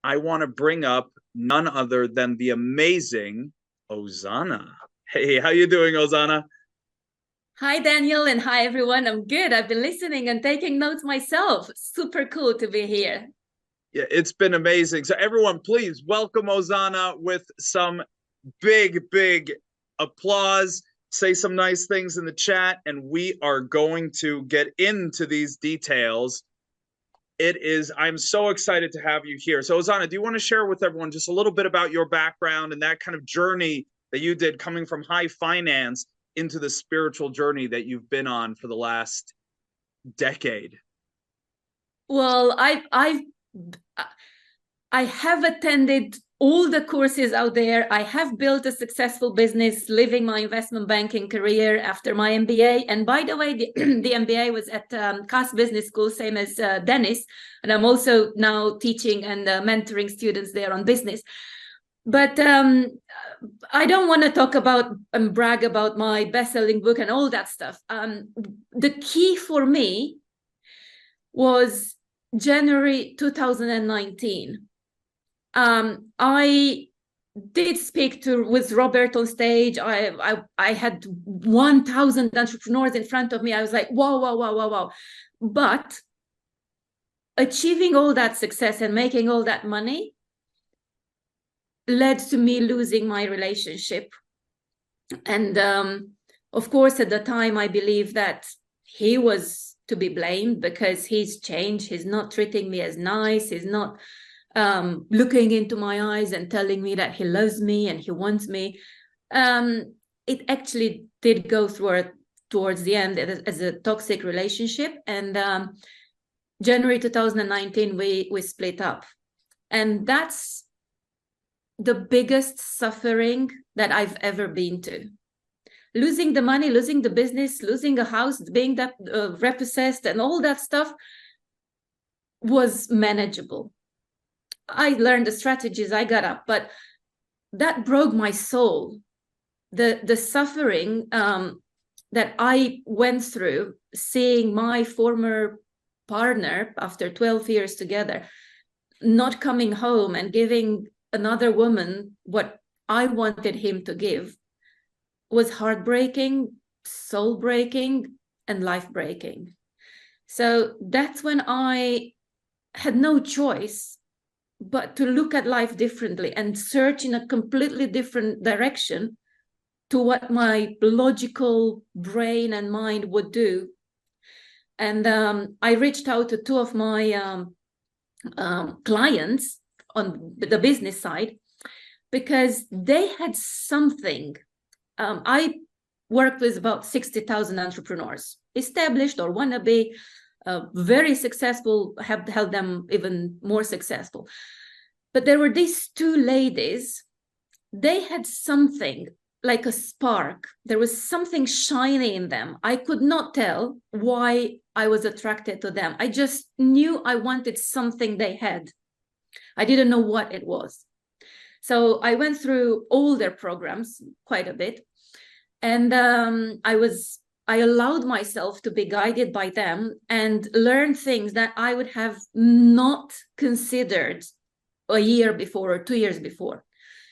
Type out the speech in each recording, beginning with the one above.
I want to bring up none other than the amazing Ozana. Hey, how you doing, Ozana? Hi, Daniel, and hi, everyone. I'm good. I've been listening and taking notes myself. Super cool to be here. Yeah, it's been amazing. So everyone, please welcome Ozana with some big applause. Say some nice things in the chat, and we are going to get into these details. I'm so excited to have you here. So, Ozana, do you want to share with everyone just a little bit about your background and that kind of journey that you did coming from high finance into the spiritual journey that you've been on for the last decade? Well, I have attended all the courses out there. I have built a successful business, living my investment banking career after my MBA. And by the way, the MBA was at Cass Business School, same as Dennis. And I'm also now teaching and mentoring students there on business. But I don't want to talk about and brag about my best-selling book and all that stuff. The key for me was January 2019. I did speak with Robert on stage. I had 1,000 entrepreneurs in front of me. I was like, wow. But achieving all that success and making all that money led to me losing my relationship. And of course, at the time, I believed that he was to be blamed because he's changed. He's not treating me as nice. He's not looking into my eyes and telling me that he loves me and he wants me. It actually did go towards the end as a toxic relationship. And January 2019, we split up. And that's the biggest suffering that I've ever been to. Losing the money, losing the business, losing a house, being that repossessed and all that stuff was manageable. I learned the strategies, I got up, but that broke my soul. The suffering that I went through, seeing my former partner after 12 years together, not coming home and giving another woman what I wanted him to give, was heartbreaking, soul breaking, and life breaking. So that's when I had no choice but to look at life differently and search in a completely different direction to what my logical brain and mind would do. And I reached out to two of my clients on the business side because they had something. I worked with about 60,000 entrepreneurs, established or want to be, very successful, have helped them even more successful. But there were these two ladies. They had something like a spark. There was something shiny in them. I could not tell why I was attracted to them. I just knew I wanted something they had. I didn't know what it was. So I went through all their programs quite a bit. And I allowed myself to be guided by them and learn things that I would have not considered a year before or 2 years before.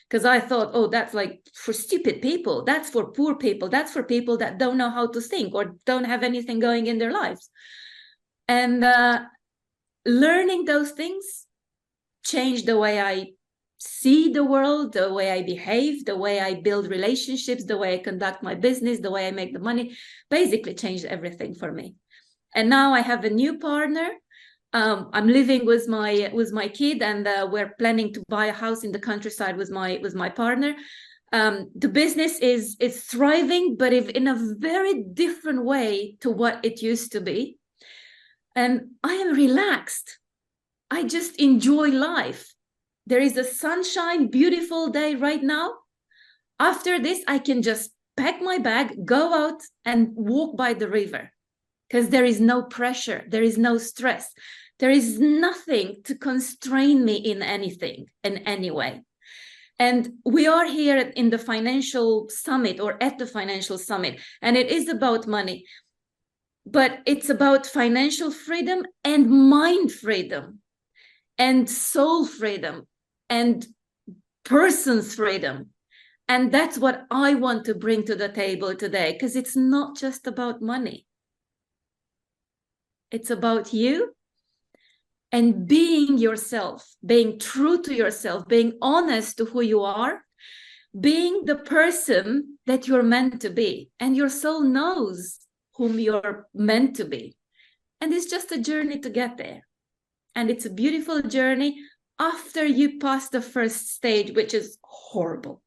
Because I thought, oh, that's like for stupid people. That's for poor people. That's for people that don't know how to think or don't have anything going in their lives. And learning those things changed the way I see the world, the way I behave, the way I build relationships, the way I conduct my business, the way I make the money, basically changed everything for me. And now I have a new partner. I'm living with my kid, and we're planning to buy a house in the countryside with my partner. The business is thriving, but in a very different way to what it used to be. And I am relaxed. I just enjoy life. There is a sunshine, beautiful day right now. After this, I can just pack my bag, go out and walk by the river because there is no pressure. There is no stress. There is nothing to constrain me in anything, in any way. And we are here in the financial summit or at the financial summit, and it is about money, but it's about financial freedom and mind freedom. and soul freedom and person's freedom. And that's what I want to bring to the table today, because it's not just about money. It's about you and being yourself, being true to yourself, being honest to who you are, being the person that you're meant to be. And your soul knows whom you're meant to be. And it's just a journey to get there. And it's a beautiful journey after you pass the first stage, which is horrible.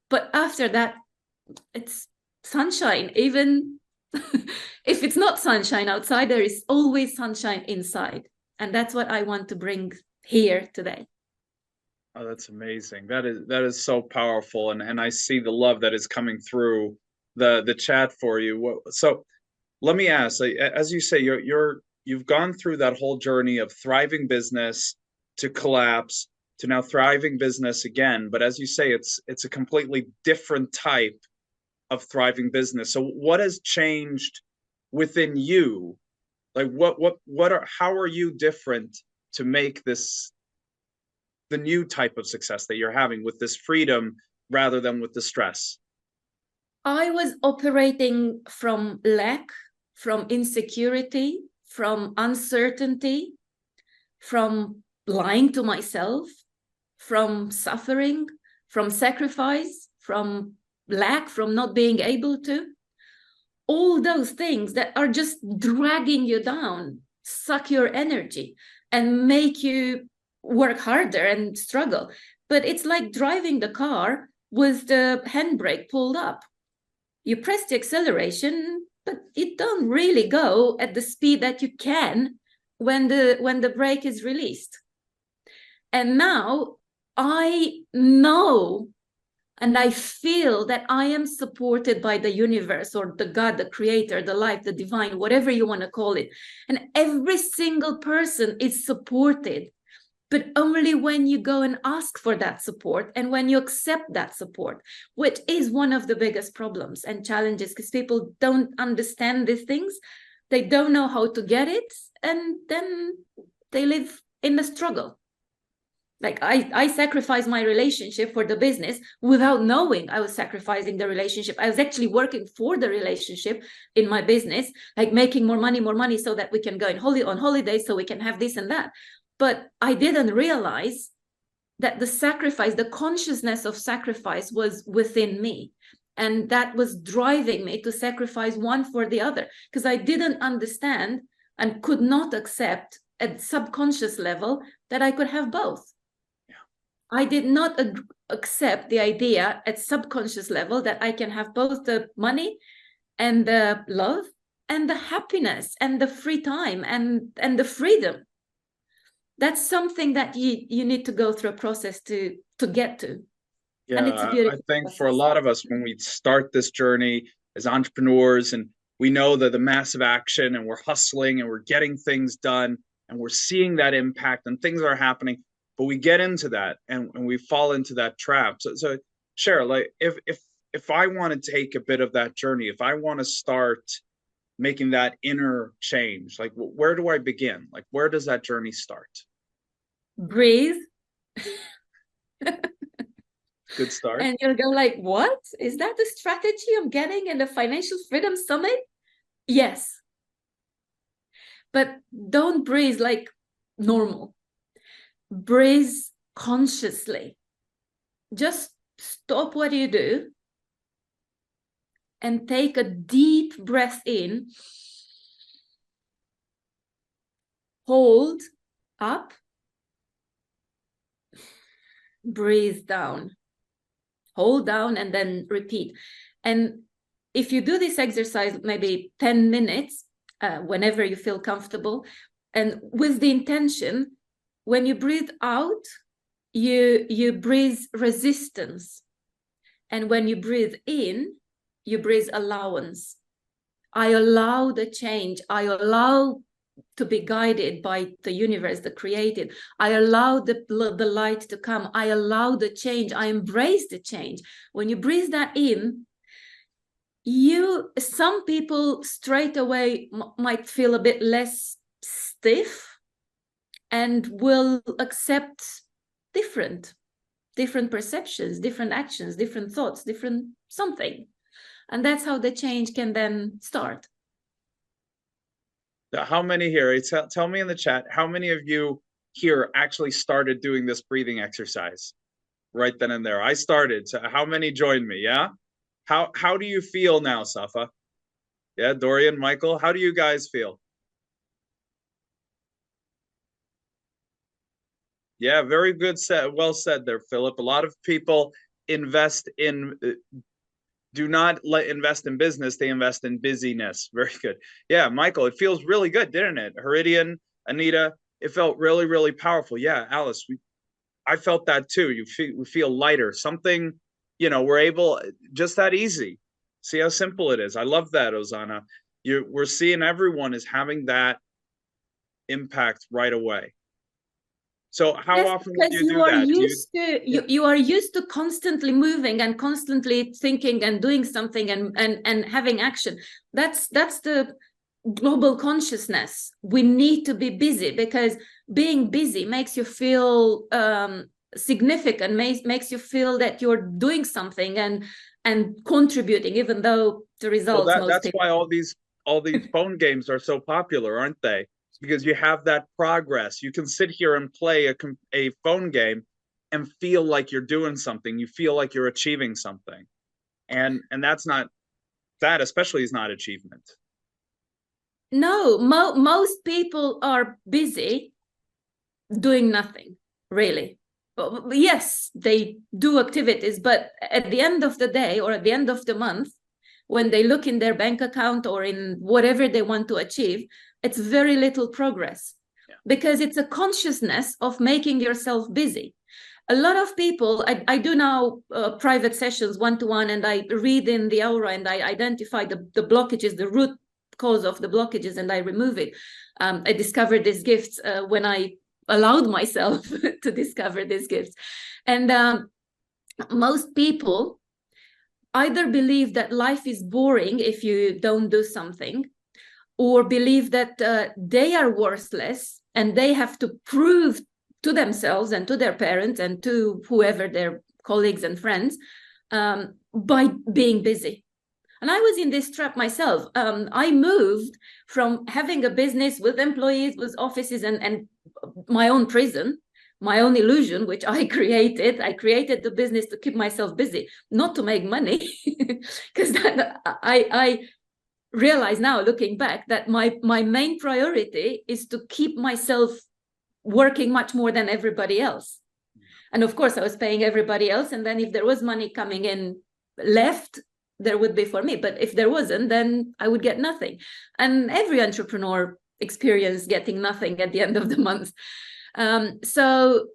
But after that, it's sunshine. Even if it's not sunshine outside, there is always sunshine inside. And that's what I want to bring here today. Oh, that's amazing. That is so powerful. And I see the love that is coming through the chat for you. So let me ask, as you say, you've gone through that whole journey of thriving business to collapse to now thriving business again. But as you say, it's a completely different type of thriving business. So what has changed within you? Like how are you different to make this the new type of success that you're having with this freedom rather than with the stress? I was operating from lack, from insecurity, from uncertainty, from lying to myself, from suffering, from sacrifice, from lack, from not being able to. All those things that are just dragging you down, suck your energy, and make you work harder and struggle. But it's like driving the car with the handbrake pulled up. You press the acceleration, but it don't really go at the speed that you can when the brake is released. And now I know and I feel that I am supported by the universe or the God, the creator, the life, the divine, whatever you want to call it. And every single person is supported, but only when you go and ask for that support and when you accept that support, which is one of the biggest problems and challenges, because people don't understand these things. They don't know how to get it, and then they live in the struggle. Like I sacrificed my relationship for the business without knowing I was sacrificing the relationship. I was actually working for the relationship in my business, like making more money so that we can go on holidays, so we can have this and that. But I didn't realize that the sacrifice, the consciousness of sacrifice was within me. And that was driving me to sacrifice one for the other, because I didn't understand and could not accept at subconscious level that I could have both. I did not accept the idea at subconscious level that I can have both the money and the love and the happiness and the free time and the freedom. That's something that you need to go through a process to get to. Yeah, and it's a beautiful I think process. for a lot of us, when we start this journey as entrepreneurs and we know that the massive action and we're hustling and we're getting things done and we're seeing that impact and things are happening, but we get into that and we fall into that trap. So Cheryl, like if I want to take a bit of that journey, if I want to start making that inner change, like where do I begin? Like where does that journey start? Breathe. Good start. And you'll go like, what? Is that the strategy I'm getting in the Financial Freedom Summit? Yes. But don't breathe like normal. Breathe consciously. Just stop what you do and take a deep breath in. Hold up. Breathe down. Hold down and then repeat. And if you do this exercise maybe 10 minutes, whenever you feel comfortable, and with the intention, when you breathe out, you breathe resistance. And when you breathe in, you breathe allowance. I allow the change. I allow to be guided by the universe, the created. I allow the light to come. I allow the change. I embrace the change. When you breathe that in, some people straight away might feel a bit less stiff, and will accept different perceptions, different actions, different thoughts, different something. And that's how the change can then start. How many here, tell me in the chat, how many of you here actually started doing this breathing exercise right then and there? I started. So how many joined me? Yeah. How do you feel now, Safa? Yeah, Dorian, Michael, how do you guys feel? Yeah, very good. Well said there, Philip. A lot of people invest in, do not invest in business, they invest in busyness. Very good. Yeah, Michael, it feels really good, didn't it? Heridian, Anita, it felt really, really powerful. Yeah, Alice, I felt that too. We feel lighter. Something, we're able, just that easy. See how simple it is. I love that, Ozana. We're seeing everyone is having that impact right away. So how Yes, often do because you do that? you are used to constantly moving and constantly thinking and doing something and having action. That's the global consciousness. We need to be busy because being busy makes you feel significant, makes you feel that you're doing something and contributing, even though the results that's why all these phone games are so popular, aren't they? Because you have that progress. You can sit here and play a phone game and feel like you're doing something. You feel like you're achieving something, and that especially is not achievement. No, most people are busy doing nothing, really. Yes, they do activities, but at the end of the day or at the end of the month, when they look in their bank account or in whatever they want to achieve, it's very little progress. Yeah. Because it's a consciousness of making yourself busy. A lot of people, I do now private sessions one-to-one, and I read in the aura and I identify the blockages, the root cause of the blockages, and I remove it. I discovered these gifts when I allowed myself to discover these gifts. And most people either believe that life is boring if you don't do something, or believe that they are worthless and they have to prove to themselves and to their parents and to whoever, their colleagues and friends, by being busy. And I was in this trap myself. I moved from having a business with employees, with offices, and my own prison, my own illusion, which I created. I created the business to keep myself busy, not to make money, because I realize now, looking back, that my main priority is to keep myself working much more than everybody else. And of course, I was paying everybody else. And then if there was money coming in left, there would be for me. But if there wasn't, then I would get nothing. And every entrepreneur experienced getting nothing at the end of the month. So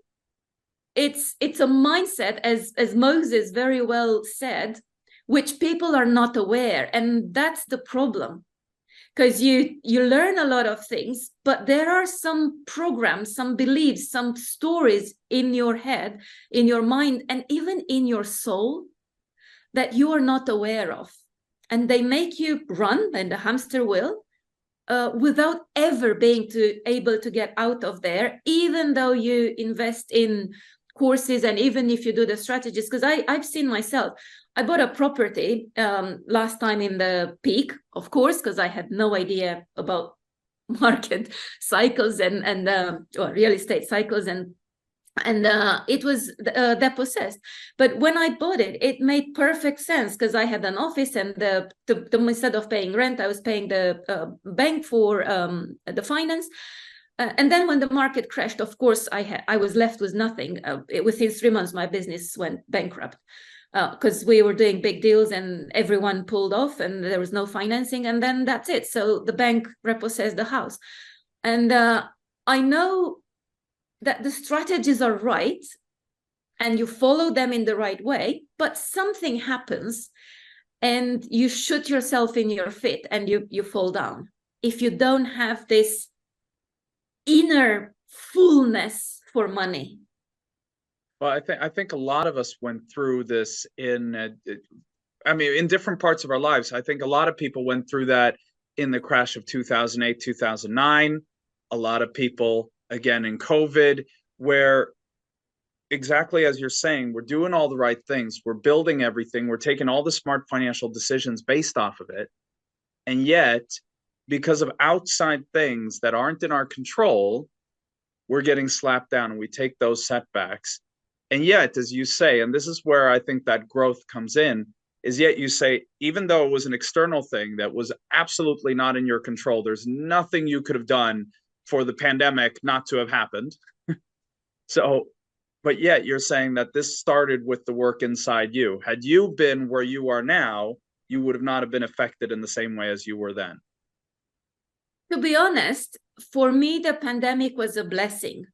it's a mindset, as Moses very well said, which people are not aware. And that's the problem. Because you learn a lot of things, but there are some programs, some beliefs, some stories in your head, in your mind, and even in your soul that you are not aware of. And they make you run in the hamster wheel without ever being able to get out of there, even though you invest in courses and even if you do the strategies. Because I've seen myself, I bought a property last time in the peak, of course, because I had no idea about market cycles and or real estate cycles, and it was depossessed. But when I bought it, it made perfect sense because I had an office, and the instead of paying rent, I was paying the bank for the finance. And then when the market crashed, of course, I was left with nothing. Within 3 months, my business went bankrupt because we were doing big deals and everyone pulled off and there was no financing. And then that's it. So the bank repossessed the house. And I know that the strategies are right and you follow them in the right way, but something happens and you shoot yourself in your feet and you fall down. If you don't have this inner fullness for money. Well, I think a lot of us went through this in different parts of our lives. I think a lot of people went through that in the crash of 2008, 2009. A lot of people again in COVID, where exactly as you're saying, we're doing all the right things, we're building everything, we're taking all the smart financial decisions based off of it. And yet, because of outside things that aren't in our control, we're getting slapped down and we take those setbacks. And yet, as you say, and this is where I think that growth comes in, is yet you say, even though it was an external thing that was absolutely not in your control, there's nothing you could have done for the pandemic not to have happened. So, but yet you're saying that this started with the work inside you. Had you been where you are now, you would have not have been affected in the same way as you were then. To be honest, for me, the pandemic was a blessing.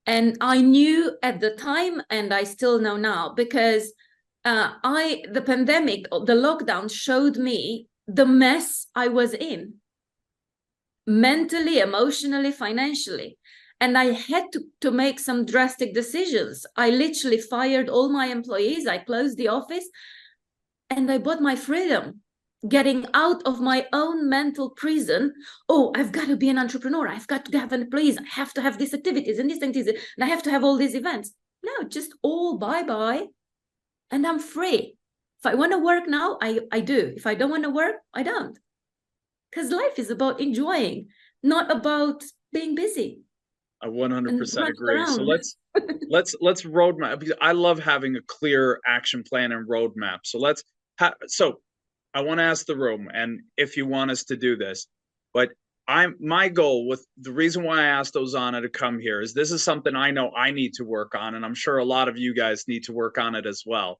And I knew at the time, and I still know now, because the pandemic, the lockdown showed me the mess I was in, mentally, emotionally, financially. And I had to make some drastic decisions. I literally fired all my employees. I closed the office and I bought my freedom, getting out of my own mental prison. Oh, I've got to be an entrepreneur. I've got to have employees. I have to have these activities and these activities, and I have to have all these events. No, just all bye-bye. And I'm free. If I want to work now, I do. If I don't want to work, I don't. Because life is about enjoying, not about being busy. I 100% agree. So Around. let's roadmap, because I love having a clear action plan and roadmap. So so I want to ask the room, and if you want us to do this, but my goal with the reason why I asked Ozana to come here is this is something I know I need to work on, and I'm sure a lot of you guys need to work on it as well.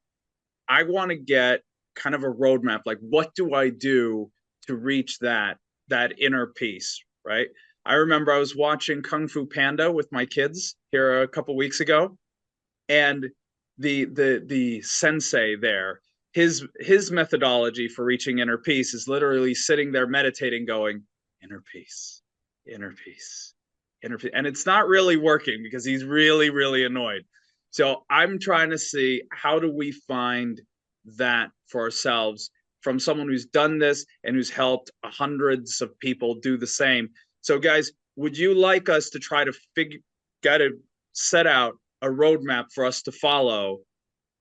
I want to get kind of a roadmap, like what do I do to reach that inner peace, right? I remember I was watching Kung Fu Panda with my kids here a couple weeks ago, and the sensei there, his methodology for reaching inner peace is literally sitting there meditating, going, inner peace, inner peace, inner peace. And it's not really working because he's really, really annoyed. So I'm trying to see, how do we find that for ourselves from someone who's done this and who's helped hundreds of people do the same. So guys, would you like us to try to set out a roadmap for us to follow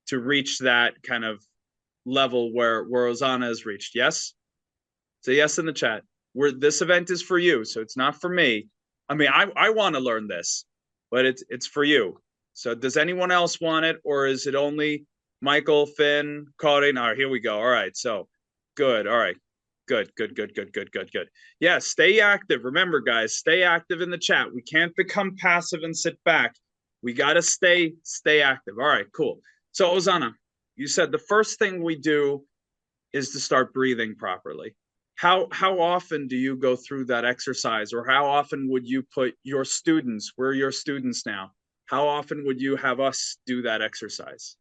to reach that kind of level where Ozana has reached? Yes? Say yes in the chat. This event is for you, so it's not for me. I mean, I want to learn this, but it's for you. So does anyone else want it, or is it only Michael, Finn, Corin? All right, here we go. All right, so good. All right. Good. Yeah, stay active. Remember, guys, stay active in the chat. We can't become passive and sit back. We got to stay active. All right, cool. So, Ozana, you said the first thing we do is to start breathing properly. How often do you go through that exercise, or how often would you put your students, we're your students now, how often would you have us do that exercise?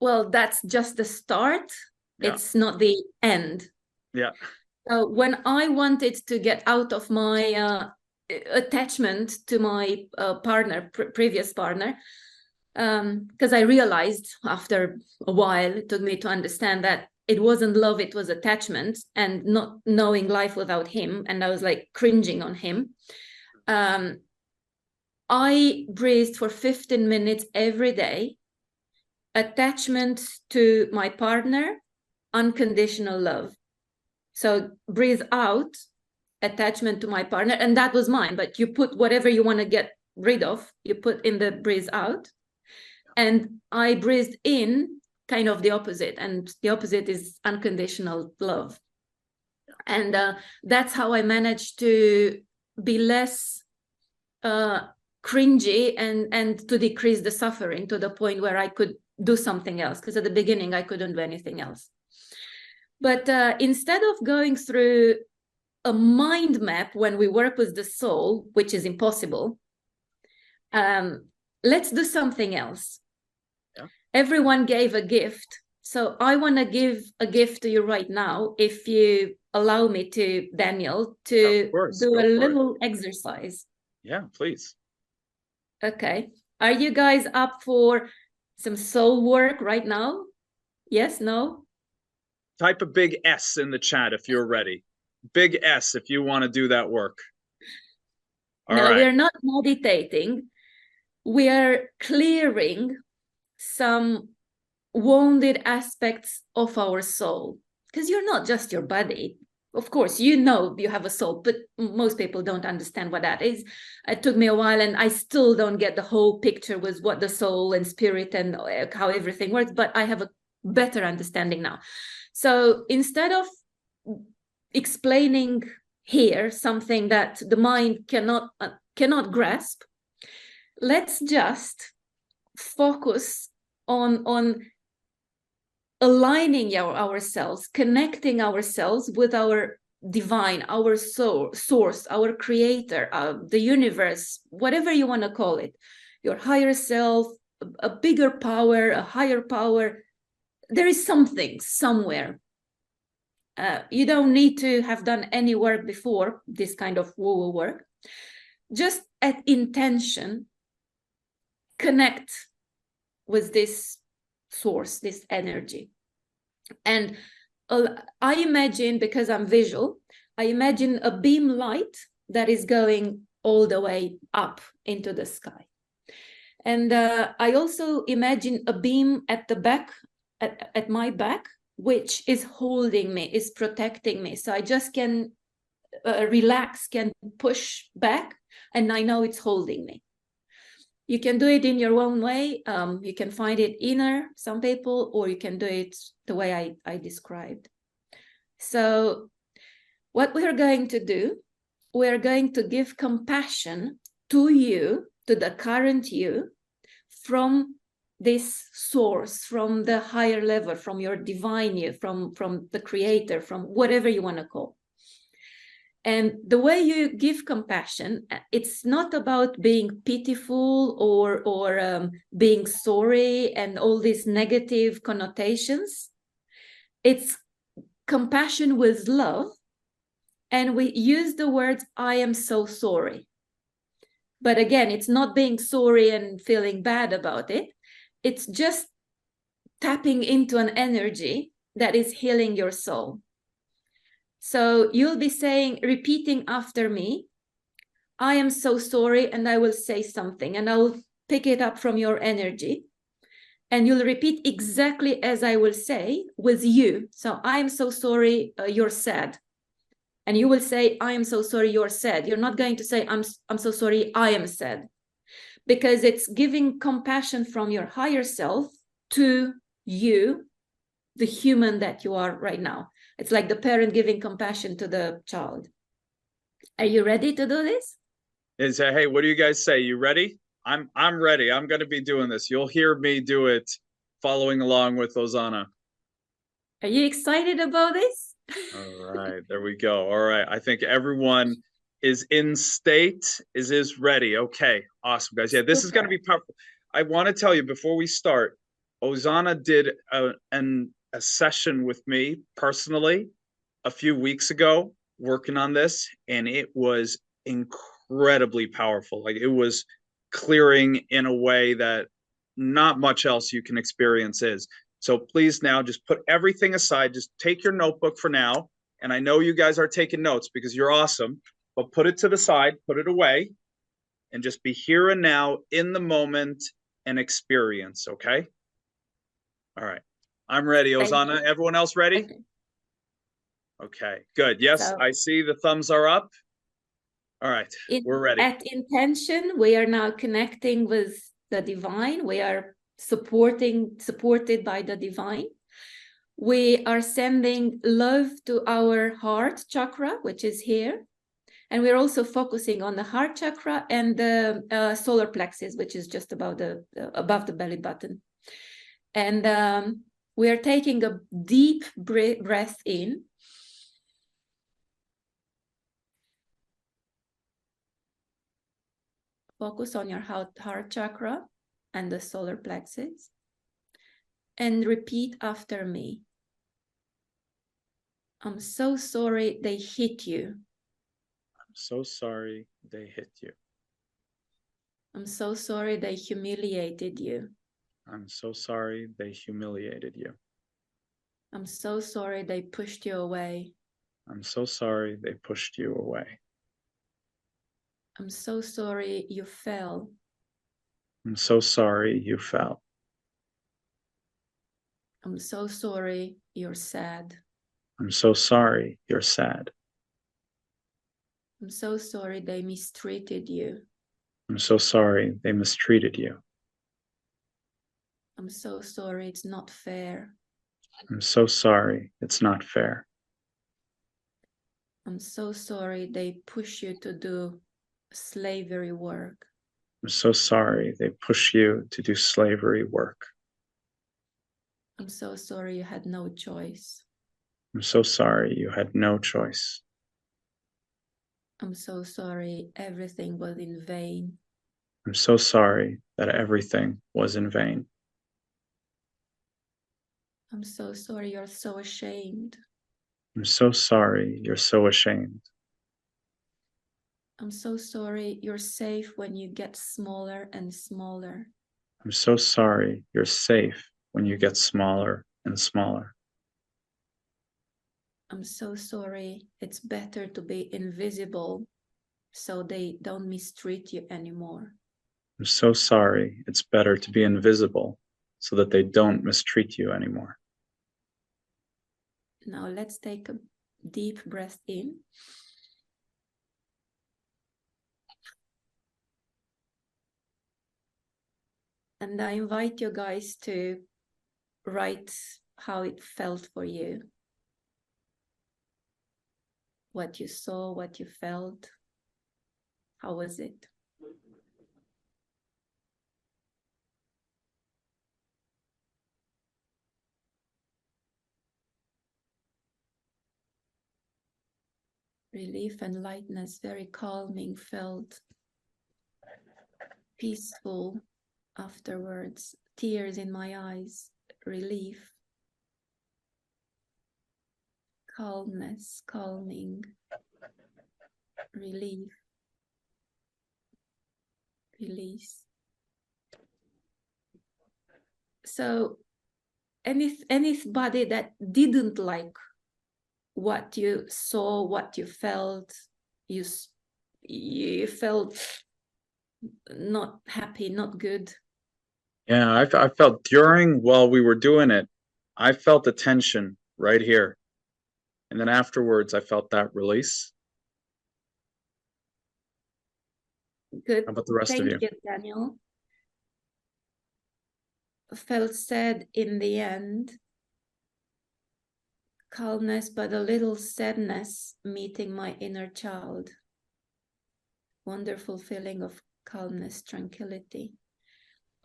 Well, that's just the start. Yeah. It's not the end. Yeah. When I wanted to get out of my attachment to my previous partner, because I realized after a while, it took me to understand that it wasn't love, it was attachment, and not knowing life without him. And I was like cringing on him. I breathed for 15 minutes every day. Attachment to my partner, unconditional love. So breathe out, attachment to my partner, and that was mine. But you put whatever you want to get rid of, you put in the breathe out. And I breathed in, kind of the opposite, and the opposite is unconditional love. And that's how I managed to be less cringy and to decrease the suffering to the point where I could do something else, because at the beginning I couldn't do anything else. But instead of going through a mind map when we work with the soul, which is impossible, let's do something else. Yeah. Everyone gave a gift. So I want to give a gift to you right now, if you allow me to, Daniel, to do a little exercise. Yeah, please. Okay. Are you guys up for some soul work right now? Yes, no? Type a big S in the chat if you're ready. Big S if you want to do that work. All No, right. we're not meditating. We are clearing some wounded aspects of our soul, because you're not just your body. Of course, you know you have a soul, but most people don't understand what that is. It took me a while, and I still don't get the whole picture with what the soul and spirit and how everything works, but I have a better understanding now. So instead of explaining here something that the mind cannot grasp, let's just focus on aligning ourselves, connecting ourselves with our divine, our soul, source, our creator, the universe, whatever you want to call it, your higher self, a bigger power, a higher power. There is something somewhere. You don't need to have done any work before, this kind of woo-woo work. Just at intention, connect with this source, this energy. And I imagine, because I'm visual, I imagine a beam light that is going all the way up into the sky. And I also imagine a beam at the back, at my back, which is holding me, is protecting me. So I just can relax, can push back, and I know it's holding me. You can do it in your own way. You can find it inner, some people, or you can do it the way I described. So what we're going to do, we're going to give compassion to you, to the current you, from this source, from the higher level, from your divine you, from the creator, from whatever you want to call. And the way you give compassion, it's not about being pitiful or being sorry and all these negative connotations. It's compassion with love. And we use the words, I am so sorry. But again, it's not being sorry and feeling bad about it. It's just tapping into an energy that is healing your soul. So you'll be saying, repeating after me, I am so sorry, and I will say something, and I'll pick it up from your energy. And you'll repeat exactly as I will say with you. So I am so sorry, you're sad. And you will say, I am so sorry, you're sad. You're not going to say, I'm so sorry, I am sad. Because it's giving compassion from your higher self to you, the human that you are right now. It's like the parent giving compassion to the child. Are you ready to do this? And say, hey, what do you guys say? You ready? I'm ready. I'm going to be doing this. You'll hear me do it following along with Ozana. Are you excited about this? All right, there we go. All right. I think everyone is in state, is ready. Okay, awesome, guys. Yeah, this is going to be powerful. I want to tell you before we start, Ozana did a session with me personally a few weeks ago working on this, and it was incredibly powerful. Like, it was clearing in a way that not much else you can experience is. So please now just put everything aside. Just take your notebook for now. And I know you guys are taking notes because you're awesome, but put it to the side, put it away, and just be here and now in the moment and experience, okay? All right. I'm ready, Ozana. Everyone else ready? Okay, good. Yes, So, I see the thumbs are up. All right, we're ready. At intention, we are now connecting with the divine. We are supported by the divine. We are sending love to our heart chakra, which is here. And we're also focusing on the heart chakra and the solar plexus, which is just above the belly button. And we are taking a deep breath in. Focus on your heart chakra and the solar plexus. And repeat after me. I'm so sorry they hit you. I'm so sorry they hit you. I'm so sorry they humiliated you. I'm so sorry they humiliated you. I'm so sorry they pushed you away. I'm so sorry they pushed you away. I'm so sorry you fell. I'm so sorry you fell. I'm so sorry you're sad. I'm so sorry you're sad. I'm so sorry they mistreated you. I'm so sorry they mistreated you. I'm so sorry it's not fair. I'm so sorry it's not fair. I'm so sorry they push you to do slavery work. I'm so sorry they push you to do slavery work. I'm so sorry you had no choice. I'm so sorry you had no choice. I'm so sorry everything was in vain. I'm so sorry that everything was in vain. I'm so sorry you're so ashamed. I'm so sorry you're so ashamed. I'm so sorry you're safe when you get smaller and smaller. I'm so sorry you're safe when you get smaller and smaller. I'm so sorry it's better to be invisible so they don't mistreat you anymore. I'm so sorry it's better to be invisible so that they don't mistreat you anymore. Now let's take a deep breath in. And I invite you guys to write how it felt for you. What you saw, what you felt. How was it? Relief and lightness, very calming, felt peaceful afterwards. Tears in my eyes, relief, calmness, calming, relief, release. So anybody that didn't like what you saw, what you felt, you felt not happy, not good. Yeah, I felt while we were doing it, I felt the tension right here. And then afterwards, I felt that release. Good. How about the rest of Thank you? you, Daniel. Felt sad in the end. Calmness, but a little sadness meeting my inner child. Wonderful feeling of calmness, tranquility.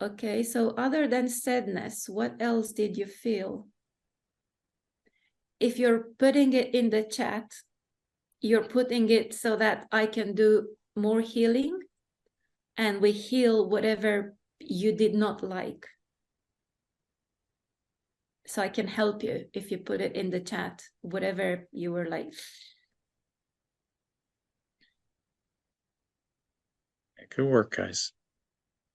Okay, so other than sadness, what else did you feel? If you're putting it in the chat, you're putting it so that I can do more healing and we heal whatever you did not like. So I can help you if you put it in the chat, whatever you were like. Good work, guys.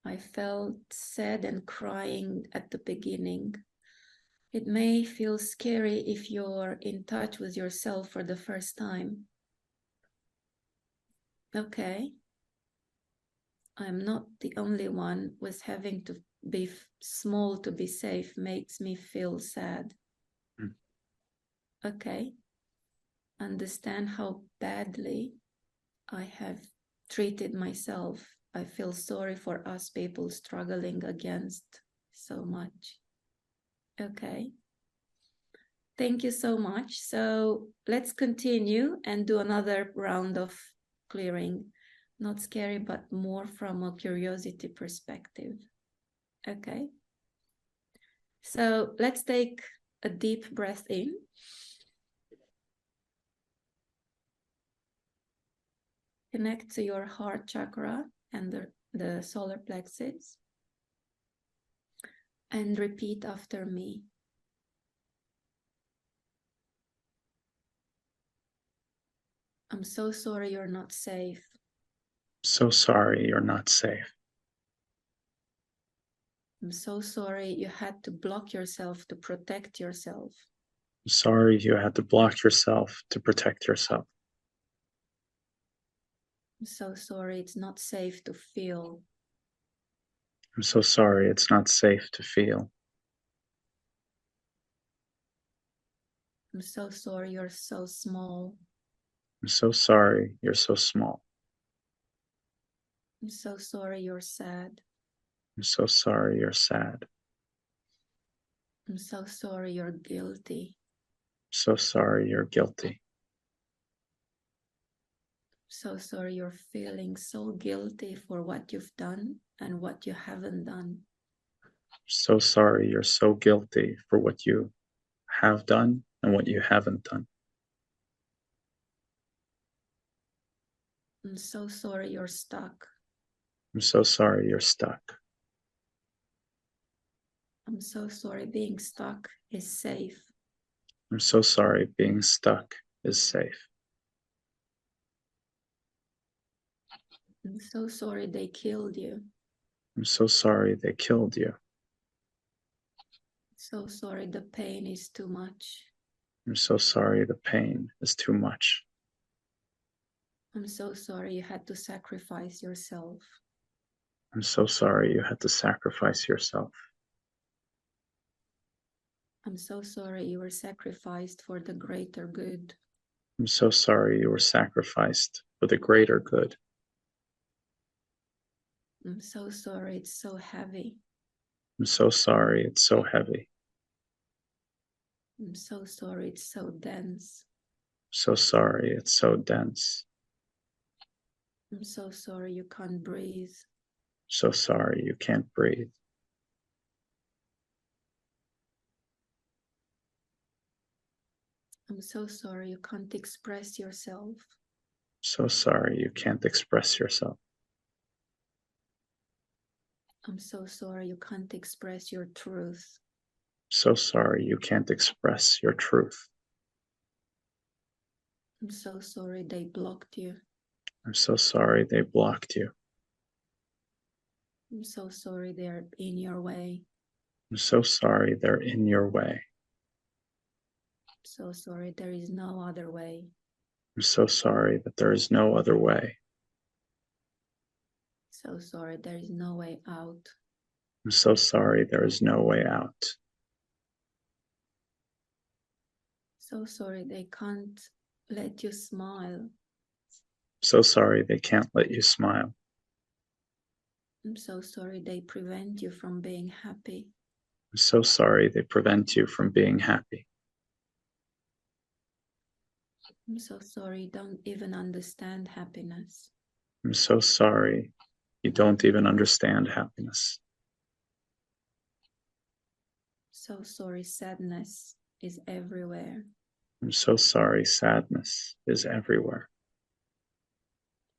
I felt sad and crying at the beginning. It may feel scary if you're in touch with yourself for the first time. Okay. I'm not the only one with having to be small to be safe makes me feel sad. Okay. Understand how badly I have treated myself. I feel sorry for us people struggling against so much. Okay. Thank you so much. So let's continue and do another round of clearing. Not scary, but more from a curiosity perspective. Okay. So let's take a deep breath in. Connect to your heart chakra and the solar plexus. And repeat after me. I'm so sorry you're not safe. So sorry you're not safe. I'm so sorry you had to block yourself to protect yourself. I'm sorry you had to block yourself to protect yourself. I'm so sorry it's not safe to feel. I'm so sorry it's not safe to feel. I'm so sorry you're so small. I'm so sorry you're so small. I'm so sorry you're sad. I'm so sorry you're sad. I'm so sorry you're guilty. I'm so sorry you're guilty. So sorry you're feeling so guilty for what you've done and what you haven't done. I'm so sorry you're so guilty for what you have done and what you haven't done. I'm so sorry you're stuck. I'm so sorry you're stuck. I'm so sorry being stuck is safe. I'm so sorry being stuck is safe. I'm so sorry they killed you. I'm so sorry they killed you. So sorry the pain is too much. I'm so sorry the pain is too much. I'm so sorry you had to sacrifice yourself. I'm so sorry you had to sacrifice yourself. I'm so sorry you were sacrificed for the greater good. I'm so sorry you were sacrificed for the greater good. I'm so sorry it's so heavy. I'm so sorry it's so heavy. I'm so sorry it's so dense. So sorry it's so dense. I'm so sorry you can't breathe. So sorry you can't breathe. I'm so sorry you can't express yourself. So sorry you can't express yourself. I'm so sorry you can't express your truth. So sorry you can't express your truth. I'm so sorry they blocked you. I'm so sorry they blocked you. I'm so sorry they're in your way. I'm so sorry they're in your way. So sorry there is no other way. I'm so sorry that there is no other way. So sorry there is no way out. I'm so sorry there is no way out. So sorry they can't let you smile. So sorry they can't let you smile. I'm so sorry they prevent you from being happy. I'm so sorry they prevent you from being happy. I'm so sorry you don't even understand happiness. I'm so sorry you don't even understand happiness. So sorry sadness is everywhere. I'm so sorry sadness is everywhere.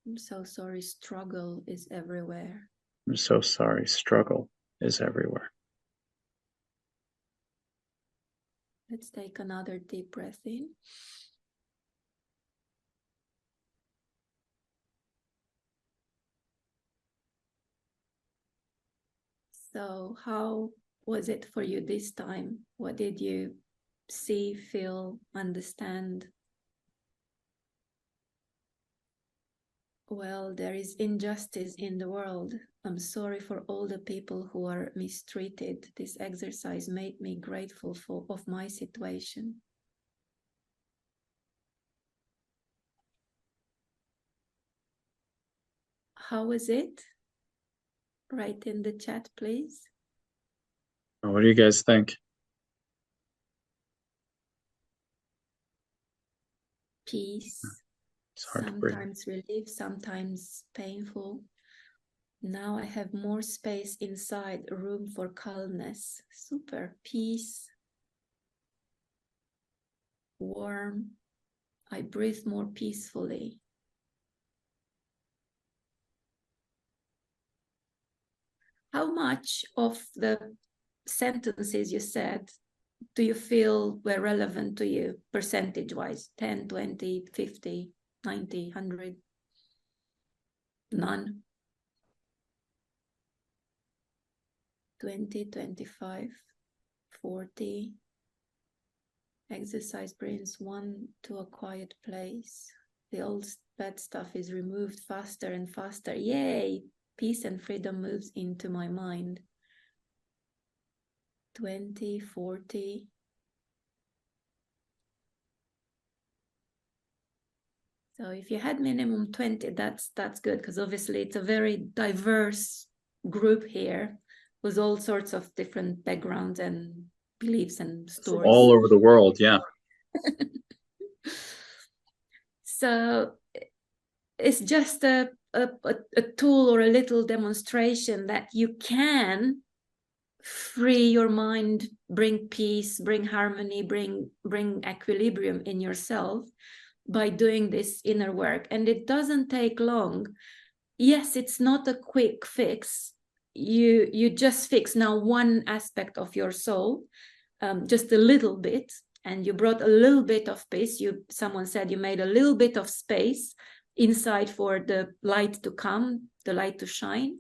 I'm so sorry struggle is everywhere. I'm so sorry struggle is everywhere. Let's take another deep breath in. So how was it for you this time? What did you see, feel, understand? Well, there is injustice in the world. I'm sorry for all the people who are mistreated. This exercise made me grateful of my situation. How was it? Write in the chat, please. What do you guys think? Peace. It's hard to breathe. Sometimes relief, sometimes painful. Now I have more space inside, room for calmness. Super. Peace. Warm. I breathe more peacefully. How much of the sentences you said do you feel were relevant to you percentage-wise? 10, 20, 50, 90, 100? None? 20, 25, 40. Exercise brings one to a quiet place. The old bad stuff is removed faster and faster. Yay! Peace and freedom moves into my mind. 20, 40. So if you had minimum 20, that's good, because obviously it's a very diverse group here with all sorts of different backgrounds and beliefs and stories. All over the world, yeah. So it's just a tool or a little demonstration that you can free your mind, bring peace, bring harmony, bring equilibrium in yourself by doing this inner work. And it doesn't take long. Yes, it's not a quick fix. You just fix now one aspect of your soul, just a little bit, and you brought a little bit of peace. Someone said you made a little bit of space inside for the light to come, the light to shine.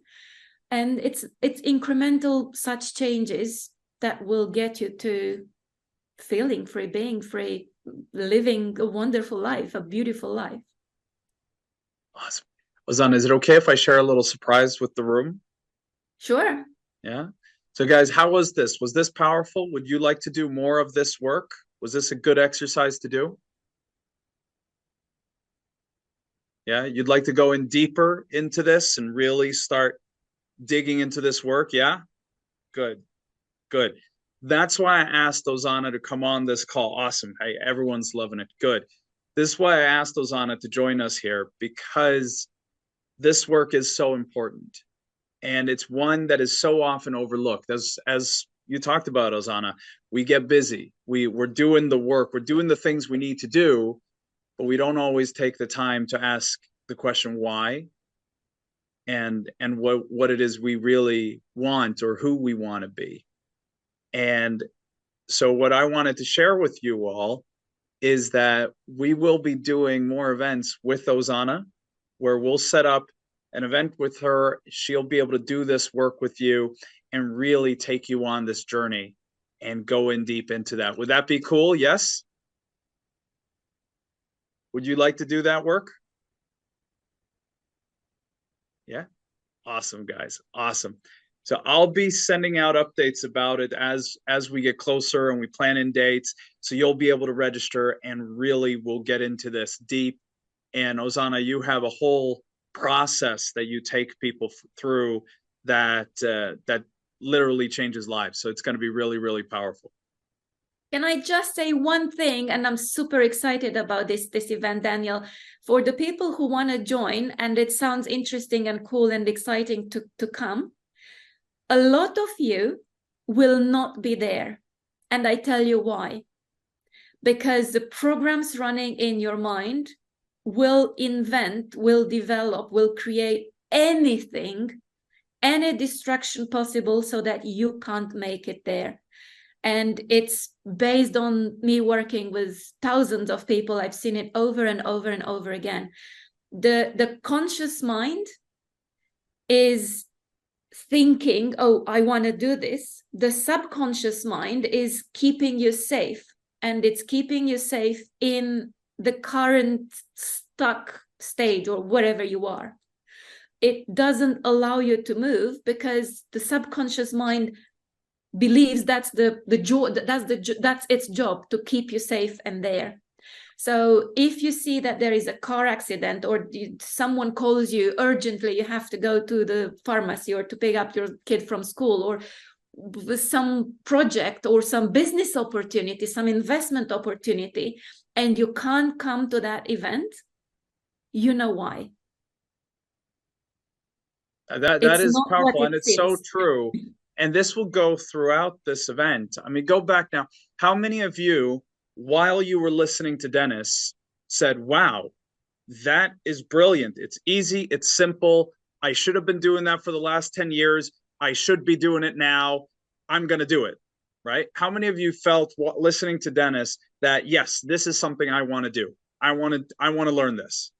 And it's incremental such changes that will get you to feeling free, being free, living a wonderful life, a beautiful life. Awesome. Ozana, is it okay if I share a little surprise with the room? Sure. Yeah. So guys, how was this? Was this powerful? Would you like to do more of this work? Was this a good exercise to do? Yeah, you'd like to go in deeper into this and really start digging into this work? Yeah? Good. Good. That's why I asked Ozana to come on this call. Awesome. Hey, everyone's loving it. Good. This is why I asked Ozana to join us here, because this work is so important. And it's one that is so often overlooked. As you talked about, Ozana, we get busy. We're doing the work. We're doing the things we need to do, but we don't always take the time to ask the question why, and what it is we really want, or who we want to be. And so what I wanted to share with you all is that we will be doing more events with Ozana, where we'll set up an event with her. She'll be able to do this work with you and really take you on this journey and go in deep into that. Would that be cool? Yes? Would you like to do that work? Yeah? Awesome, guys. Awesome. So I'll be sending out updates about it as we get closer and we plan in dates. So you'll be able to register, and really we'll get into this deep. And Ozana, you have a whole process that you take people through that that literally changes lives. So it's going to be really, really powerful. Can I just say one thing? And I'm super excited about this event, Daniel. For the people who want to join, and it sounds interesting and cool and exciting to come, a lot of you will not be there. And I tell you why. Because the programs running in your mind will invent, will develop, will create anything, any distraction possible so that you can't make it there. And it's based on me working with thousands of people. I've seen it over and over and over again. The conscious mind is thinking, oh, I want to do this. The subconscious mind is keeping you safe, and it's keeping you safe in the current stuck stage or wherever you are. It doesn't allow you to move because the subconscious mind believes that's that's its job, to keep you safe and there. So if you see that there is a car accident, or someone calls you urgently, you have to go to the pharmacy or to pick up your kid from school, or with some project or some business opportunity, some investment opportunity, and you can't come to that event, you know why. That is powerful, and it's so true. And this will go throughout this event. I mean, go back now. How many of you, while you were listening to Dennis, said, wow, that is brilliant. It's easy. It's simple. I should have been doing that for the last 10 years. I should be doing it now. I'm going to do it, right? How many of you felt listening to Dennis that, yes, this is something I want to do. I want to learn this.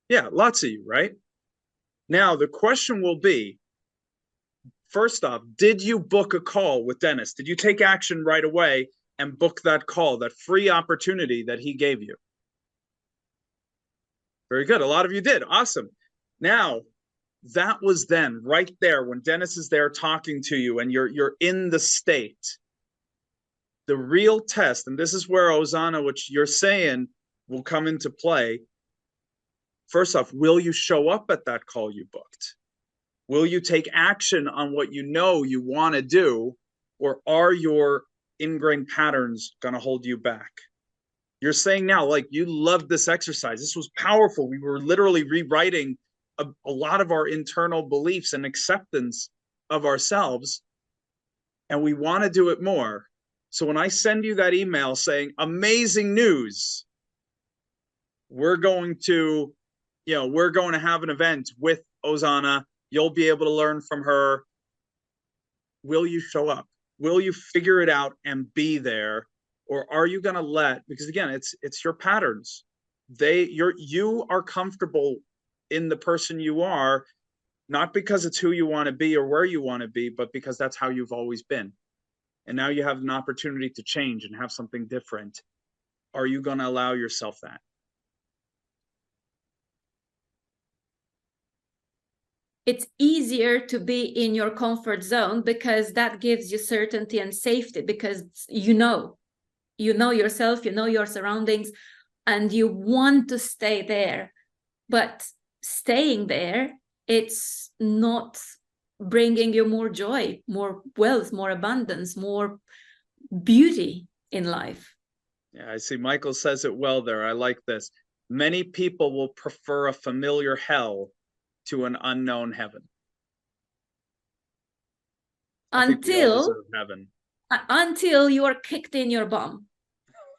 Yeah, lots of you, right? Now, the question will be, first off, did you book a call with Dennis? Did you take action right away and book that call, that free opportunity that he gave you? Very good. A lot of you did. Awesome. Now, that was then right there when Dennis is there talking to you and you're in the state. The real test, and this is where Ozana, which you're saying, will come into play. First off, will you show up at that call you booked? Will you take action on what you know you want to do, or are your ingrained patterns going to hold you back? You're saying now, like, you loved this exercise. This was powerful. We were literally rewriting a lot of our internal beliefs and acceptance of ourselves, and we want to do it more. So when I send you that email saying, amazing news, we're going to have an event with Ozana. You'll be able to learn from her. Will you show up? Will you figure it out and be there? Or are you going to let, because again, it's your patterns. You are comfortable in the person you are, not because it's who you want to be or where you want to be, but because that's how you've always been. And now you have an opportunity to change and have something different. Are you going to allow yourself that? It's easier to be in your comfort zone because that gives you certainty and safety, because you know yourself, you know your surroundings, and you want to stay there. But staying there, it's not bringing you more joy, more wealth, more abundance, more beauty in life. Yeah, I see Michael says it well there. I like this. Many people will prefer a familiar hell to an unknown heaven. Until you are kicked in your bum,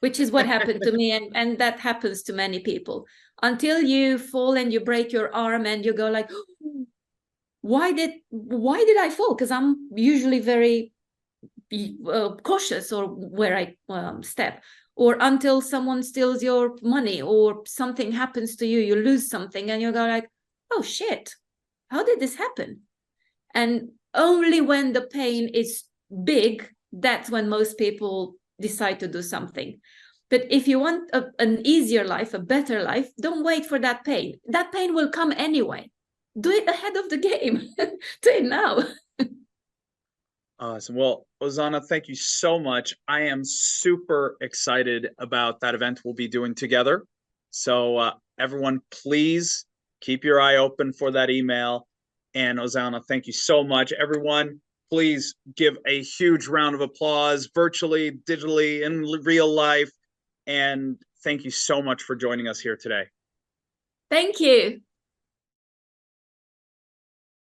which is what happened to me, and that happens to many people. Until you fall and you break your arm and you go like, why did I fall? Because I'm usually very cautious or where I step. Or until someone steals your money or something happens to you, you lose something and you go like, oh shit, how did this happen? And only when the pain is big, that's when most people decide to do something. But if you want an easier life, a better life, don't wait for that pain. That pain will come anyway. Do it ahead of the game. Do it now. Awesome. Well, Ozana, thank you so much. I am super excited about that event we'll be doing together. So everyone, please keep your eye open for that email. And Ozana, thank you so much. Everyone, please give a huge round of applause, virtually, digitally, in real life. And thank you so much for joining us here today. Thank you.